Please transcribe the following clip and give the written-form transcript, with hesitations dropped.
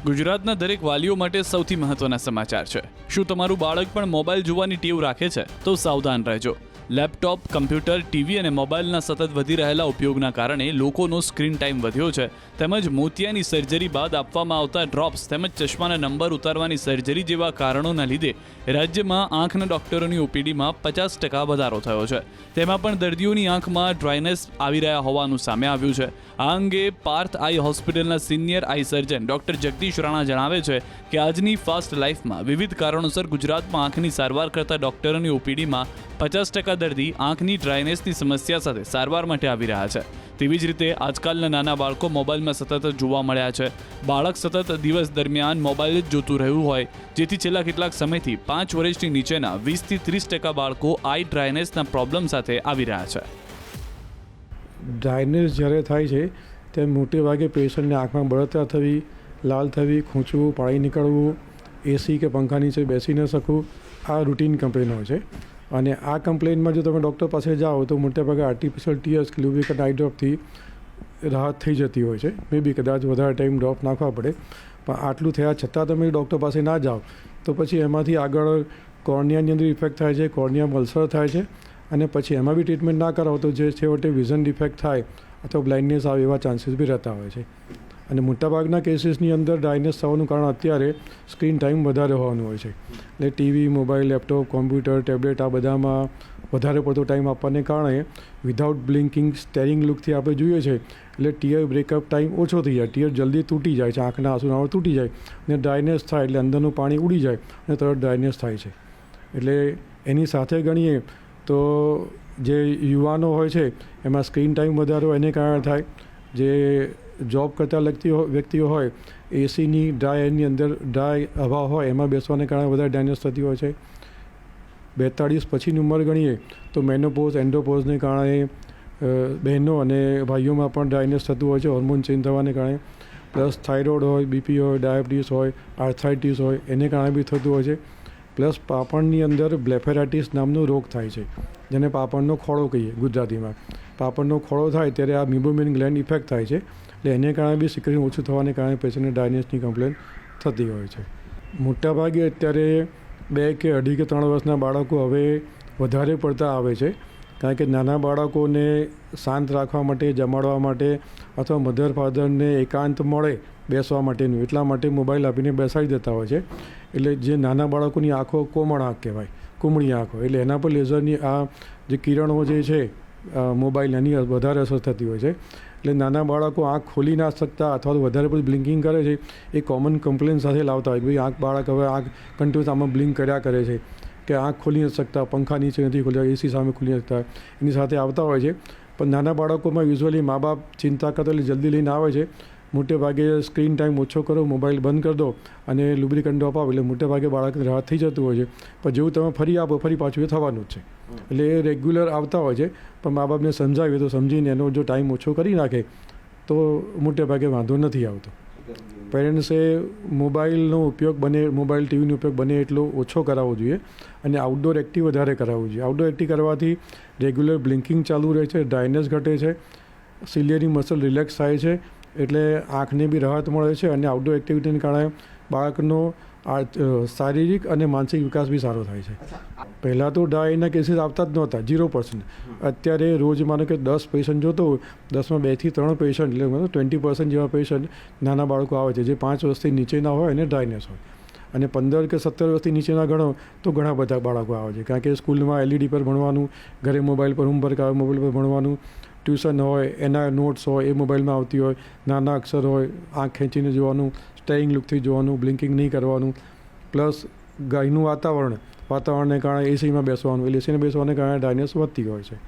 ગુજરાતના દરેક વાલીઓ માટે સૌથી મહત્વના સમાચાર છે। શું તમારું બાળક પણ મોબાઈલ જોવાની ટેવ રાખે છે? તો સાવધાન રહેજો। લેપટોપ, કમ્પ્યુટર, ટીવી અને મોબાઈલના સતત વધી રહેલા ઉપયોગના કારણે લોકોનો સ્ક્રીન ટાઈમ વધ્યો છે, તેમજ મોતિયાની સર્જરી બાદ આપવામાં આવતા ડ્રોપ્સ તેમજ ચશ્માના નંબર ઉતારવાની સર્જરી જેવા કારણોના લીધે રાજ્યમાં આંખના ડોક્ટરોની ઓપીડીમાં 50% વધારો થયો છે। તેમાં પણ દર્દીઓની આંખમાં ડ્રાયનેસ આવી રહ્યા હોવાનું સામે આવ્યું છે। આ અંગે પાર્થ આઈ હોસ્પિટલના સિનિયર આઈ સર્જન ડોક્ટર જગદીશ રાણા જણાવે છે કે આજની ફાસ્ટ લાઈફમાં વિવિધ કારણોસર ગુજરાતમાં આંખની સારવાર કરતા ડોક્ટરોની ઓપીડીમાં 50% દર્દી આંખની ડ્રાયનેસની સમસ્યા સાથે સારવાર માટે આવી રહ્યા છે। તેવી જ રીતે આજકાલના નાના બાળકો મોબાઈલમાં સતત જોવા મળ્યા છે। બાળક સતત દિવસ દરમિયાન મોબાઈલ જ જોતું રહ્યું હોય, જેથી છેલ્લા કેટલાક સમયથી 5 વર્ષની નીચેના 20 થી 30% બાળકો આઈ ડ્રાયનેસના પ્રોબ્લેમ સાથે આવી રહ્યા છે। ડ્રાયનેસ જ્યારે થાય છે ત્યારે મોટે ભાગે પેશન્ટને આંખમાં બળતરા થવી, લાલ થવી, ખૂંચવું, પાણી નીકળવું, એસી કે પંખા નીચે બેસી ન શકવું, આ રૂટીન કમ્પ્લેન હોય છે। અને આ કમ્પ્લેનમાં જો તમે ડૉક્ટર પાસે જાઓ તો મોટેભાગે આર્ટિફિશિયલ ટીયર્સ કે લ્યુબ્રિકન્ટ આઈ ડ્રોપથી રાહત થઈ જતી હોય છે। મે બી કદાચ વધારે ટાઈમ ડ્રોપ નાખવા પડે, પણ આટલું થયા છતાં તમે ડૉક્ટર પાસે ના જાઓ તો પછી એમાંથી આગળ કોર્નિયાની અંદર ઇફેક્ટ થાય છે, કોર્નિયામાં અલ્સર થાય છે, અને પછી એમાં બી ટ્રીટમેન્ટ ના કરાવો તો જે છેવટે વિઝન ડિફેક્ટ થાય અથવા બ્લાઇન્ડનેસ આવે એવા ચાન્સીસ બી રહેતા હોય છે। અને મોટાભાગના કેસીસની અંદર ડ્રાયનેસ થવાનું કારણ અત્યારે સ્ક્રીન ટાઈમ વધારે હોવાનું હોય છે। એટલે TV, mobile, laptop, computer, tablet આ બધામાં વધારે પડતો ટાઈમ આપવાને કારણે વિધાઉટ બ્લિંકિંગ સ્ટેરિંગ લુકથી આપણે જોઈએ છે એટલે ટીયર બ્રેકઅપ ટાઈમ ઓછો થઈ જાય, ટીયર જલ્દી તૂટી જાય છે, આંખના આંસુનાળા તૂટી જાય અને ડ્રાયનેસ થાય એટલે અંદરનું પાણી ઉડી જાય અને તરત ડ્રાયનેસ થાય છે। એટલે એની સાથે ગણીએ તો જે યુવાનો હોય છે એમાં સ્ક્રીન ટાઈમ વધારો એને કારણે થાય। જે જોબ કરતાં વ્યક્તિઓ હોય, એસીની ડ્રાય એરની અંદર ડ્રાય હવા હોય એમાં બેસવાને કારણે વધારે ડ્રાયનેસ થતી હોય છે। 42 પછીની ઉંમર ગણીએ તો મેનોપોઝ, એન્ડોપોઝને કારણે બહેનો અને ભાઈઓમાં પણ ડ્રાયનેસ થતું હોય છે હોર્મોન ચેન્જ થવાને કારણે। પ્લસ થાઇરોઇડ હોય, બીપી હોય, ડાયાબિટીસ હોય, આર્થરાઇટિસ હોય એને કારણે બી થતું હોય છે। પ્લસ પાપણની અંદર બ્લેફેરાઇટિસ નામનો રોગ થાય છે, જેને પાપણનો ખોળો કહીએ ગુજરાતીમાં। પાપણનો ખોળો થાય ત્યારે આ મ્યુબોમિન ગ્લેન્ડ ઇફેક્ટ થાય છે, એટલે એને કારણે બી સિક્રેશન ઓછું થવાને કારણે પેશન્ટને ડ્રાયનેસની કમ્પ્લેન થતી હોય છે। મોટાભાગે અત્યારે 2 કે 2.5 કે 3 વર્ષના બાળકો હવે વધારે પડતા આવે છે, કારણ કે નાના બાળકોને શાંત રાખવા માટે, જમાડવા માટે અથવા મધર ફાધરને એકાંત મળે બેસવા માટેનું એટલા માટે મોબાઈલ આપીને બેસાડી દેતા હોય છે। એટલે જે નાના બાળકોની આંખો કોમળ આંખ કહેવાય, કુમળી આંખો, એટલે એના પર લેઝરની આ જે કિરણો જે છે મોબાઈલ એની વધારે અસર થતી હોય છે। એટલે નાના બાળકો આંખ ખોલી ના શકતા અથવા તો વધારે પડતું બ્લિંકિંગ કરે છે એ કોમન કમ્પ્લેન સાથે લાવતા હોય કે ભાઈ બાળક હવે આંખ કન્ટિન્યુઅસ આમાં બ્લિંક કર્યા કરે છે, કે આંખ ખોલી નથી શકતા, પંખા નીચે નથી ખોલી, એસી સામે ખોલી નથી શકતા, એની સાથે આવતા હોય છે। પણ નાના બાળકોમાં યુઝ્યુઅલી મા બાપ ચિંતા કરતા એટલે જલ્દી લઈને આવે છે। મોટે ભાગે સ્ક્રીન ટાઈમ ઓછો કરો, મોબાઈલ બંધ કરી દો અને લુબ્રિકન્ટ ડ્રોપ આપો એટલે મોટે ભાગે બાળકને રાહત થઈ જતું હોય છે। પણ જેવું તમે ફરી આપો ફરી પાછું એ થવાનું જ છે, એટલે એ રેગ્યુલર આવતા હોય છે। પણ મા બાપને સમજાવીએ તો સમજીને એનો જો ટાઈમ ઓછો કરી નાખે તો મોટે ભાગે વાંધો નથી આવતો। પેરેન્ટ્સે મોબાઈલનો ઉપયોગ મોબાઈલ ટીવીનો ઉપયોગ બને એટલો ઓછો કરાવવો જોઈએ અને આઉટડોર એક્ટિવ વધારે કરાવવું જોઈએ। આઉટડોર એક્ટિવ કરવાથી રેગ્યુલર બ્લિંકિંગ ચાલુ રહે છે, ડ્રાયનેસ ઘટે છે, સિલિયરી મસલ રિલેક્સ થાય છે, એટલે આંખને બી રાહત મળે છે અને આઉટડોર એક્ટિવિટીને કારણે બાળકનો શારીરિક અને માનસિક વિકાસ બી સારો થાય છે। પહેલાં તો ડ્રાયના કેસીસ આવતા જ નહોતા, 0%। અત્યારે રોજ માનો કે 10 પેશન્ટ જોતો હોય, 10માં 2 થી 3 પેશન્ટ એટલે 20% જેવા પેશન્ટ નાના બાળકો આવે છે જે 5 વર્ષથી નીચેના હોય અને ડ્રાયનેસ હોય, અને 15 કે 17 વર્ષથી નીચેના ગણો તો ઘણા બધા બાળકો આવે છે, કારણ કે સ્કૂલમાં LED પર ભણવાનું, ઘરે મોબાઈલ પર હોમવર્ક આવે મોબાઈલ પર ભણવાનું, ટ્યુશન હોય એના નોટ્સ હોય એ મોબાઈલમાં આવતી હોય, નાના અક્ષર હોય આંખ ખેંચીને જોવાનું, સ્ટેરિંગ લુકથી જોવાનું, બ્લિંકિંગ નહીં કરવાનું, પ્લસ ગાયનું વાતાવરણને કારણે એસીમાં બેસવાનું, એટલે એસીમાં બેસવાને કારણે ડ્રાયનેસ વધતી હોય છે।